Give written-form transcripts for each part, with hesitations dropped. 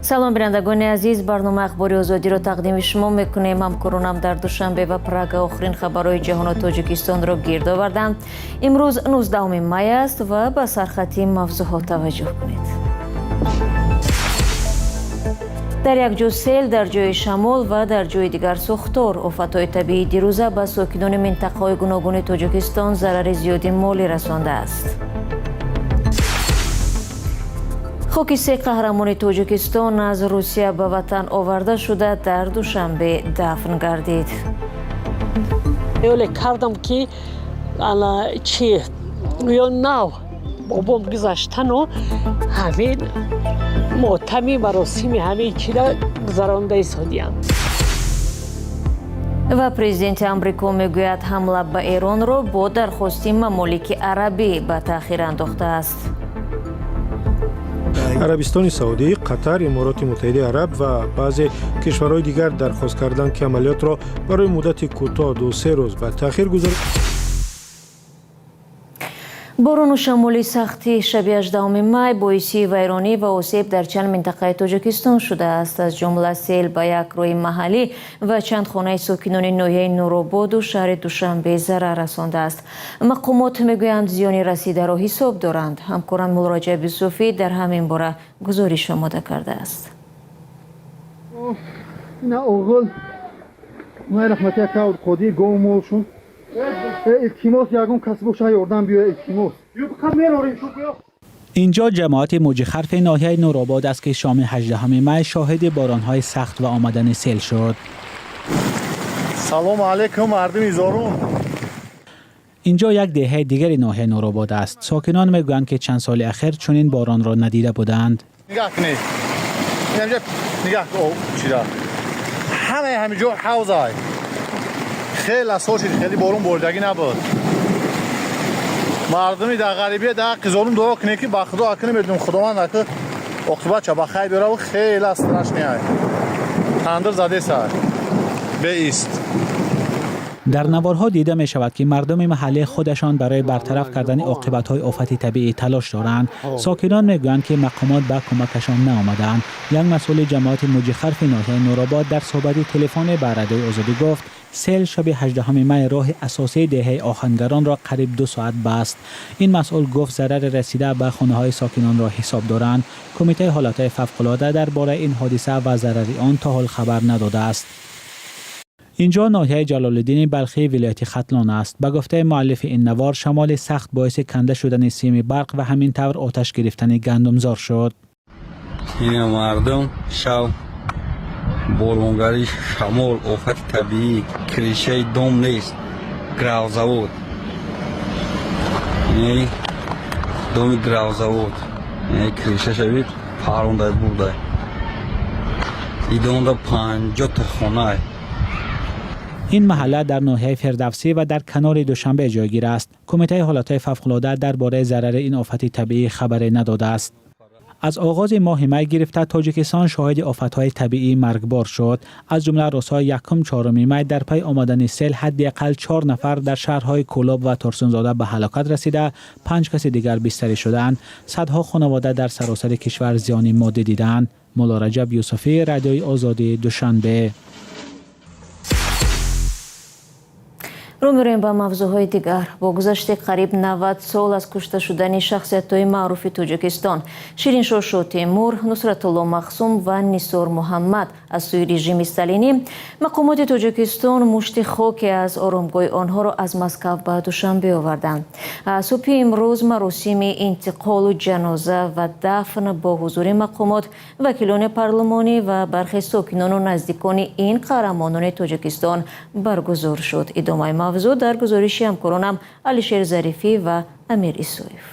салом бинандагони азиз, барнома ахбори озодиро тақдими шумо мекунем. ҳамкоронам дар душанбе ва Прага охирин хабарҳои ҷаҳону Тоҷикистонро гирд оварданд. имрӯз 19 май аст ва ба сархати мавзӯъҳо таваҷҷӯҳ кунед. дар як ҷо сел, дар ҷои шамол ва дар ҷои дигар сӯхтор. офатҳои табиӣ дирӯза ба сокинони минтақаҳои гуногуни Тоҷикистон зарари зиёди молӣ расондааст. хоки се қаҳрамони Тоҷикистон аз Русия ба ватан оварда шуда дар душанбе дафн гардид. Öyle kardam ki ala çi nav babam güzashtan o havin motami marosimi havin çira guzaranda isodiyam. ва президенти амрико мегӯяд ҳамла ба эронро бо дархости мамолики арабӣ ба таъхир андохтааст. عربستان سعودی، قطر، امارات متحده عرب و بعضی کشورهای دیگر درخواست کردند که عملیات را برای مدت کوتاه 2-3 روز به تأخیر گذارند. بорону шамоли сахти шаби 18 май боиси вайронӣ ва осеб дар чанд минтақаи Тоҷикистон шудааст. аз ҷумла сел ба як рӯи маҳаллӣ ва чанд хонаи сокинони ноҳияи Нурободу шаҳри Душанбе зарар расондааст. мақомот мегӯянд зиёни расидаро ҳисоб доранд. ҳамкорам Мулроҷаб Юсуфӣ дар ҳамин бора гузориш омода кардааст. اینجا جماعت موج خرف ناحیه نورآباد است که شام 18 مای شاهد باران‌های سخت و آمدن سیل شد. سلام علیکم مردم ایزارون. اینجا یک دهه دیگر ناحیه نورآباد است. ساکنان میگویند که چند سال اخیر چنین باران را ندیده بودند. نگاه کنید. اینجا نگاه چرا؟ همینجور حوضای. خیلی اساسش خیلی بارون بردگی نبود. مردمی در غریبی در قزارون دعا کنه که با خدا کنه میدونم خداوند که عاقبت چه بخیر بیاره و خیلی استراش نیای. تندر زده سر. به ایست. در نوارها دیده می شود که مردم محله خودشان برای برطرف کردن عاقبت‌های آفت طبیعی تلاش دارند. ساکنان میگویند که مقامات به کمکشان نآمدند. یک مسئول جماعت موج خرف ناحیه نورآباد در صحبت تلفنی با رادیوی آزادی گفت سیل شب 18 مای راه اساسی دهه آهنگران را قریب 2 ساعت بست. این مسئول گفت ضرر رسیده به خانه‌های ساکنان را حساب دارند. کمیته حالات فوق‌العاده درباره این حادثه و ضرر آن تا حال خبر نداده است. اینجا ناحیه جلال‌الدین بلخی ولایت ختلان است. به گفته مؤلف این نوار شمال سخت باعث کنده شدن سیم برق و همین طور آتش گرفتن گندمزار شد. این مردم شو بارونگری شمال آفت طبیعی کریشه دوم نیست گراو زود این دوم گراو زود این کریشه شوید پارونده بوده این دوم 50 تا خانه. این محله در ناحیه فردوسی و در کنار دوشنبه جایگیر است. کمیته حالات فوق‌العاده درباره ضرر این آفت طبیعی خبری نداده است. از آغاز ماه می گرفته تاجیکستان شاهد آفت‌های طبیعی مرگبار شد. از جمله روزهای 1-4 می در پی آمدن سیل حداقل 4 نفر در شهرهای کولاب و ترسونزاده به هلاکت رسیده، 5 کس دیگر بستری شدند. صدها خانواده در سراسر کشور زیان مادی دیدند. مولارجب یوسفی، رادیوی آزادی، دوشنبه. رو می‌رویم با موضوعهای دیگر. با گذشت قریب 90 سال از کشته شدن شخصیت‌های معروف توجیکستان، شیرین‌شاه شاه تیمور، نصرتالله مخصوم و نیسور محمد از سوی رژیم استالینی، مقامات توجیکستان مشت خاکی از آرامگاه آنها را از مسکو به دوشنبه آوردند. صبح امروز مراسم انتقال و جنازه و دفن با حضور مقامات، وکیلان پارلمانی و برخی ساکنان و نزدیکان این قهرمانان توجیکستان برگزار شد. ادامه موضوع در گزارشی همکارانم علیشیر ظریفی و امیر ایسویف.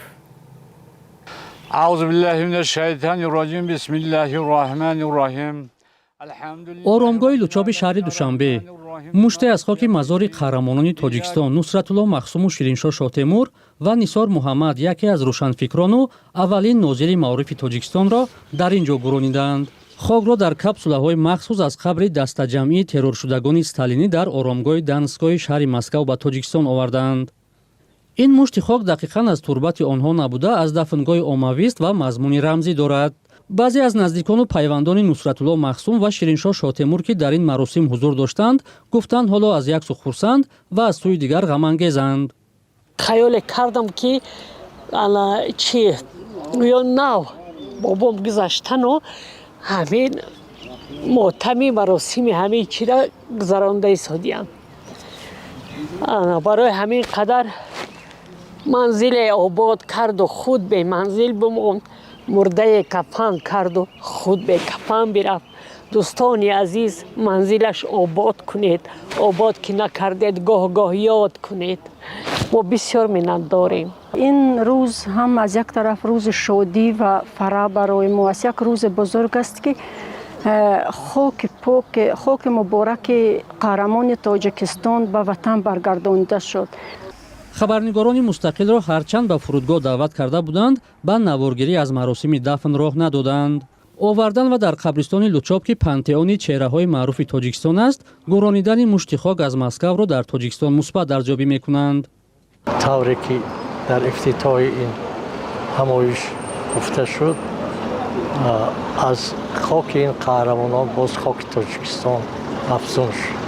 اعوذ بالله من الشیطان الرجیم بسم الله الرحمن الرحیم. آرامگاه لوچاب شهر دوشنبه مشتی از خاک مزار قهرمانان تاجیکستان نصرتالله مخصوم و شیرین‌شاه شاه تیمور و نیسار محمد، یکی از روشنفکران و اولین ناظر معارف تاجیکستان را در اینجا گرانیدند. خاک را در کپسولاهای مخصوص از قبر دسته‌جمعی ترورشدگان استالینی در آرامگاه دانسکوی شهر مسکو به تاجیکستان آوردند. این مشت خاک دقیقاً از تربت آنها نبوده از دفنگاه عمومی است و مضمون رمزی دارد. баъзе аз наздикону пайвандони Нусратулло Махсум ва Шириншоҳ Шотемур, ки дар ин маросим ҳузур доштанд, гуфтанд ҳоло аз як су хурсанд ва аз сӯи дигар ғамангезанд. хаёле кардам ки чи ё нав бобом гузаштану ҳамин мотами маросими ҳамин чира гузаронда истодиам. барои ҳамин қадар манзиле обод карду худ бе манзил бимонд, мурдае кафан карду худ бе кафан бирафт. дӯстони азиз, манзилаш обод кунед, обод ки накардед гоҳ-гоҳ ёд кунед. мо бисёр миннатдорем. ин рӯз ҳам аз як тараф рӯзи шодӣ ва фарах барои мо аст, як рӯзи бузург аст ки хоки пок, хоки мубораки қаҳрамони Тоҷикистон ба ватан баргардонида шуд. хабарнигорони мустақилро ҳарчанд ба фурудгоҳ даъват карда буданд, ба наворгирӣ аз маросими дафн роҳ надоданд. овардан ва дар қабристони Лучоб, ки пантеони чеҳраҳои маъруфи Тоҷикистон аст, гӯронидани мушти хок аз Москавро дар Тоҷикистон мусбат арзёбӣ мекунанд. тавре ки дар ифтитоҳи ин ҳамоиш гуфта шуд, аз хоки ин қаҳрамонон боз хоки Тоҷикистон афзун шуд.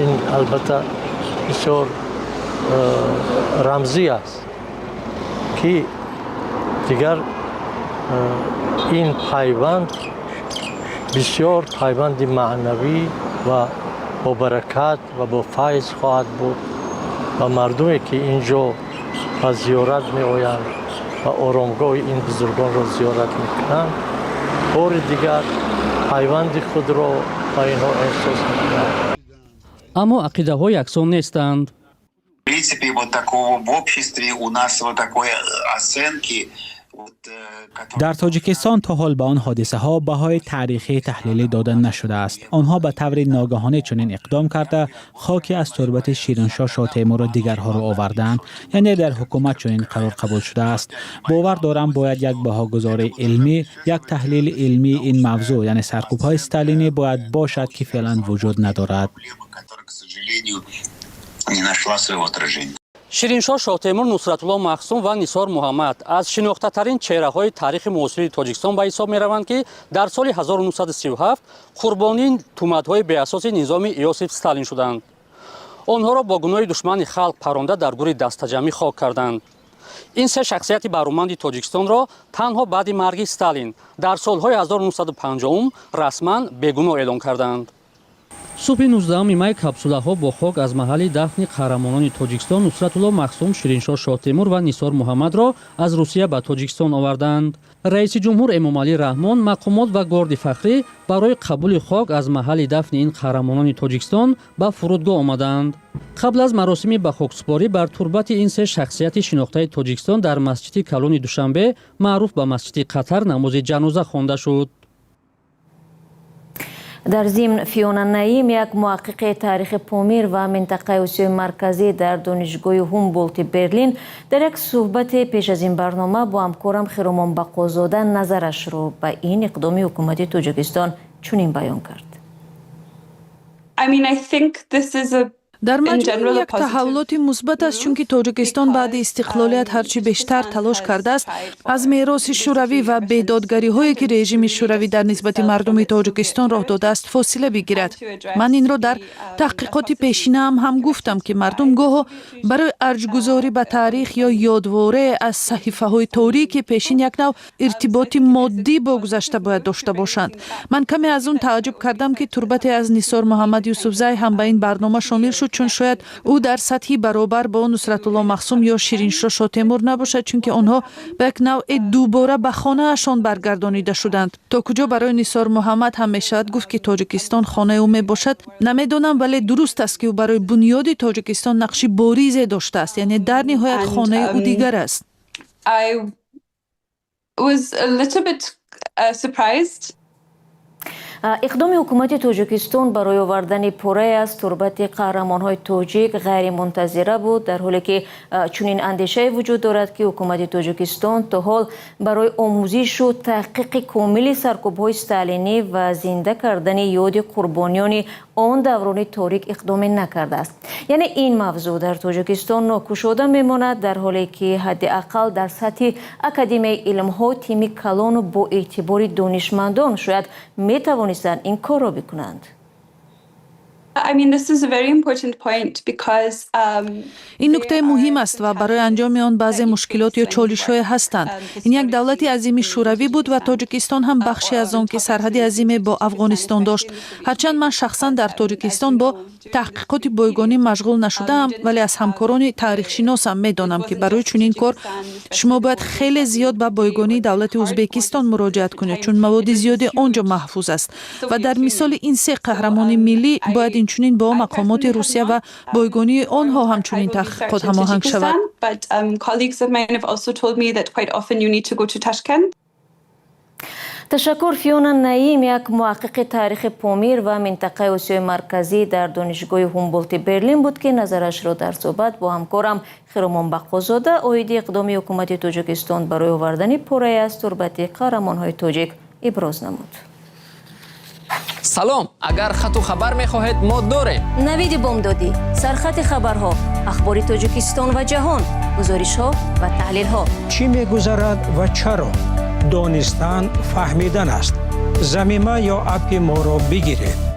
ин албатта бисёр рамзӣ аст, ки дигар ин пайванд бисёр пайванди маънавӣ ва бобаракат ва бо файз хоҳад буд ва мардуме ки инҷо ба зиёрат меоянд ва оромгоҳи ин бузургонро зиёрат мекунанд, бори дигар пайванди худро ба инҳо эҳсос мекунанд. аммо ақидаҳо яксон нестанд. В принципе, вот такого в обществе у нас вот такой оценки. در تاجیکستان تا حال به آن حادثه ها بهای تاریخی تحلیلی داده نشده است. آنها به طور ناگهانی چنین اقدام کرده خاکی از تربت شیرینشاه شاه تیمور و دیگرها را آوردند، یعنی در حکومت چنین قرار قبول شده است. باور دارم باید یک بهاگذاری علمی، یک تحلیل علمی این موضوع، یعنی سرکوب‌های استالینی باید باشد که فعلا وجود ندارد. шириншоҳ шотемур, Нусратулло Махсум ва Нисор Муҳаммад аз шинохтатарин чеҳраҳои таърихи муосири Тоҷикистон ба ҳисоб мераванд, ки дар соли 1937 қурбонии тӯҳматҳои беасоси низоми Иосиф Сталин шуданд. онҳоро бо гуноҳи душмани халқ паронда дар гури дастаҷамӣ хок карданд. ин се шахсияти баҳруманди Тоҷикистонро танҳо баъди марги Сталин дар солҳои 1950 расман бегуноҳ эълон карданд. субҳи 19 май капсулаҳо бо хок аз маҳалли дафни қаҳрамонони Тоҷикистон Нусратулло Махсум, Шириншоҳ Шотемур ва Нисор Муҳаммадро аз Русия ба Тоҷикистон оварданд. раиси ҷумҳур Эмомалӣ Раҳмон, мақомот ва горди фахрӣ барои қабули хок аз маҳалли дафни ин қаҳрамонони Тоҷикистон ба фурудгоҳ омаданд. қабл аз маросими ба хоксупорӣ бар турбати ин се шахсияти шинохтаи Тоҷикистон дар масҷиди Калони Душанбе, маъруф ба масҷиди Қатар, намози ҷаноза хонда шуд. дар зимн Фиона Наим, як муҳаққиқи таърихи Помир ва минтақаи Осиёи Марказӣ дар донишгоҳи Ҳумболти Берлин дар як суҳбате пеш аз ин барнома бо ҳамкорам Хиромон Бақозода назарашро ба ин иқдоми ҳукумати Тоҷикистон чунин баён кард. дар маҷмӯъ як таҳаввулоти мусбат аст, чунки Тоҷикистон баъди истиқлолият ҳарчи бештар талош кардааст аз мероси шӯравӣ ва бедодгариҳое ки режими шӯравӣ дар нисбати мардуми Тоҷикистон роҳ додааст фосила бигирад. ман инро дар таҳқиқоти пешинаам ҳам гуфтам, ки мардум гоҳо барои арҷгузорӣ ба таърих ё ёдворе аз саҳифаҳои торики пешин як нав иртиботи моддӣ бо гузашта бояд дошта бошанд. ман каме аз он тааҷҷуб кардам, ки турбате аз Нисор Муҳаммад Юсуфзай ҳам ба ин барнома шомил шуд, чун шояд ӯ дар сатҳи баробар бо Нусратулло Махсум ё Шириншоҳ Шотемур набошад, чунки онҳо ба як навъи дубора ба хонаашон баргардонида шуданд. то куҷо барои Нисор Муҳаммад ҳам мешавад гуфт, ки Тоҷикистон хонаи ӯ мебошад, намедонам, вале дуруст аст, ки ӯ барои бунёди Тоҷикистон нақши боризе доштааст, яъне дар ниҳоят хонаи ӯ дигар аст. иқдоми ҳукумати Тоҷикистон барои овардани пуррае аз турбати қаҳрамонҳои тоҷик ғайримунтазира буд, дар ҳоле ки чунин андешае вуҷуд дорад, ки ҳукумати Тоҷикистон то ҳол барои омӯзишу таҳқиқи комили саркӯбҳои сталинӣ ва зинда кардани ёди қурбониёни он даврони торик иқдоме накардааст. یعنی این موضوع در تاجیکستان ناکشوده میماند، در حالی که حداقل در سطح اکادمی علم ها تیم کلان با اعتبار دانشمندان شاید میتوانستند این کار را بکنند. این نکته مهم است و برای انجام آن بعضی مشکلات یا چالش‌های هستند. این یک دولت عظیم شوروی بود و تاجیکستان هم بخشی از آن که سرحد عظیم با افغانستان داشت. هرچند من شخصا در تاجیکستان با تحقیقات بایگانی مشغول نشدم، ولی از همکاران تاریخ شناسم میدانم که برای چنین کار شما باید خیلی زیاد به بایگانی دولت ازبکستان مراجعت کنید، چون مواد زیادی آنجا محفوظ است و در مثال این سه قهرمان ملی باید اینچنین با مقامات روسیه و بایگانی آنها همچنین تحقیقات هماهنگ شود. تشکر فیونا نعیم، یک محقق تاریخ پامیر و منطقه آسیای مرکزی در دانشگاه هومبولت برلین بود که نظرش را در صحبت با همکارم خیرمان بقازاده اویدی اقدامی حکومت تاجیکستان برای آوردن پاره از تربت قهرمان‌های تاجیک ابراز نمود. سلام، اگر خط و خبر می‌خواهید ما داریم. نوید بامدادی، سرخط خبرها، اخبار تاجیکستان و جهان، گزارش‌ها و تحلیل‌ها. چی می‌گذرد و چرا؟ دانستن فهمیدن است. زمینه یا اپ ما را بگیرید.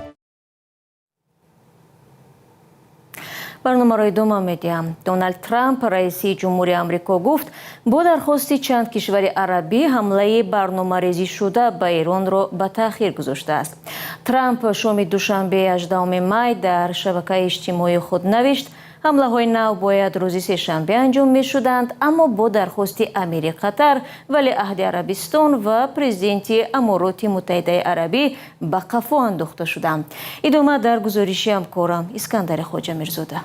برنامه را ادامه می‌دهم. دونالد ترامپ رئیس جمهوری آمریکا گفت با درخواست چند کشور عربی حمله برنامه‌ریزی شده به ایران را به تأخیر گذاشته است. ترامپ شام دوشنبه 18 می در شبکه اجتماعی خود نوشت حمله های نو باید روز سه‌شنبه انجام می شدند، اما با درخواست امیر قطر، ولیعهد عربستان و پرزیدنت امارات متحده عربی به قفا انداخته شدند. ادامه در گزارش همکارم اسکندر خواجه میرزاده.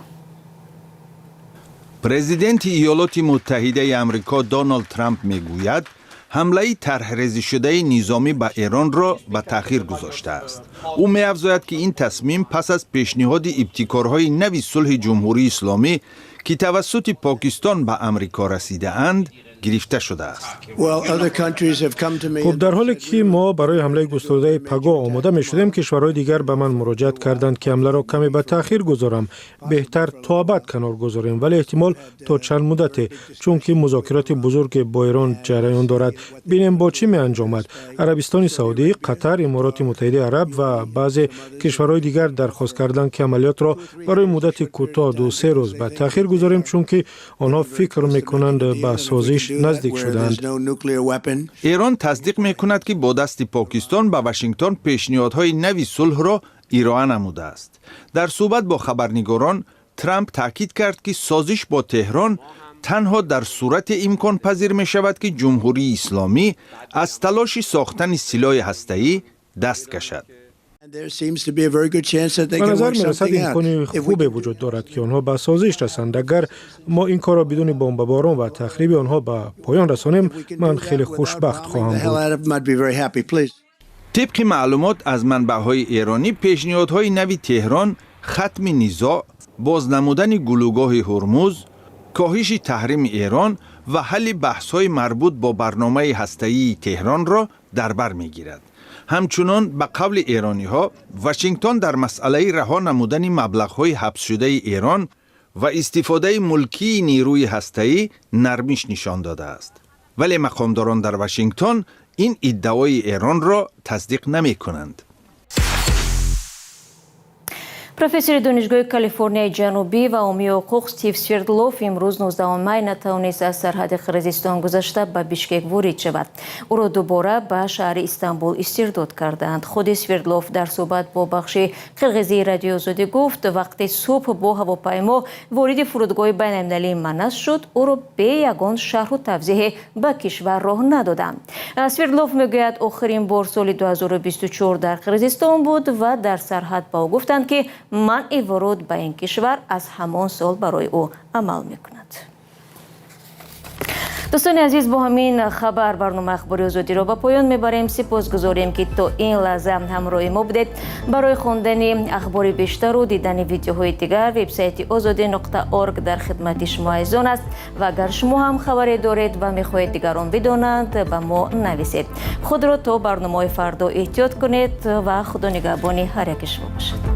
پرزیدنت ایالات متحده آمریکا دونالد ترامپ میگوید حمله طرح‌ریزی شده نظامی به ایران را به تأخیر گذاشته است. او می‌افزاید که این تصمیم پس از پیشنهاد ابتکارهای نوی صلح جمهوری اسلامی که توسط پاکستان به آمریکا رسیده اند گرفته شده است. خب در حالی که ما برای حمله گسترده پگاه آماده می شدیم، کشورهای دیگر به من مراجعت کردند که حمله را کمی به تأخیر گذارم. بهتر تا بعد کنار گذاریم، ولی احتمال تا چند مدت، چون که مذاکرات بزرگ با ایران جریان دارد. ببینیم با چی می انجامد. عربستان سعودی، قطر، امارات متحده عرب و بعضی کشورهای دیگر درخواست کردند که عملیات را برای مدت کوتاه 2-3 روز به تأخیر گذاریم، چون که آنها فکر می‌کنند به سازش نزدیک شدند. ایران تصدیق می‌کند که با دست پاکستان به واشنگتن پیشنهادهای نوی صلح را ارائه نموده است. در صحبت با خبرنگاران، ترامپ تاکید کرد که سازش با تهران تنها در صورت امکان پذیر می شود که جمهوری اسلامی از تلاش ساختن سلاح هسته‌ای دست کشد. به نظر می رسد امکان خوبی وجود دارد که آنها به سازش رسند. اگر ما این کار را بدون بمباران و تخریب آنها به پایان رسانیم، من خیلی خوشبخت خواهم بود. طبق معلومات از منبع‌های ایرانی، پیشنهادهای نوی تهران ختم نزاع، بازنمودن گلوگاه هرمز، کاهش تحریم ایران و حل بحث‌های مربوط با برنامه هسته‌ای تهران را در بر می‌گیرد. همچنان به قول ایرانی‌ها، واشنگتن در مسئله رها نمودن مبلغ‌های حبس شده ایران و استفاده ملکی نیروی هسته‌ای نرمیش نشان داده است. ولی مقامداران در واشنگتن این ادعای ایران را تصدیق نمی‌کنند. پروفسور دانشگاه کالیفرنیای جنوبی و عامی حقوق استیو سویردلوف امروز 19 می نتوانست از سرحد قرقیزستان گذشته به بیشکک وارد شود. او را دوباره به شهر استانبول استرداد کردند. خود سویردلوف در صحبت با بخش قرقیزی رادیو آزادی گفت وقتی صبح با هواپیما وارد فرودگاه بین‌المللی منس شد، او را به یگان شهر و توضیح به کشور راه ندادند. سویردلوف میگوید آخرین بار سال 2024 در قرقیزستان بود و در سرحد با او گفتند که منع ورود به این کشور از همان سال برای او عمل میکند. دوستان عزیز، با همین خبر برنامه اخباری آزادی را به پایان میبریم. سپاسگزاریم که تا این لحظه همراه ما بودید. برای خواندن اخبار بیشتر و دیدن ویدیوهای دیگر وبسایت azadi.org در خدمت شما عزیزان است و اگر شما هم خبری دارید و میخواهید دیگران بدانند به ما نویسید. خود را تا برنامه فردا احتیاط کنید و خدا نگهبان هر یک شما باشد.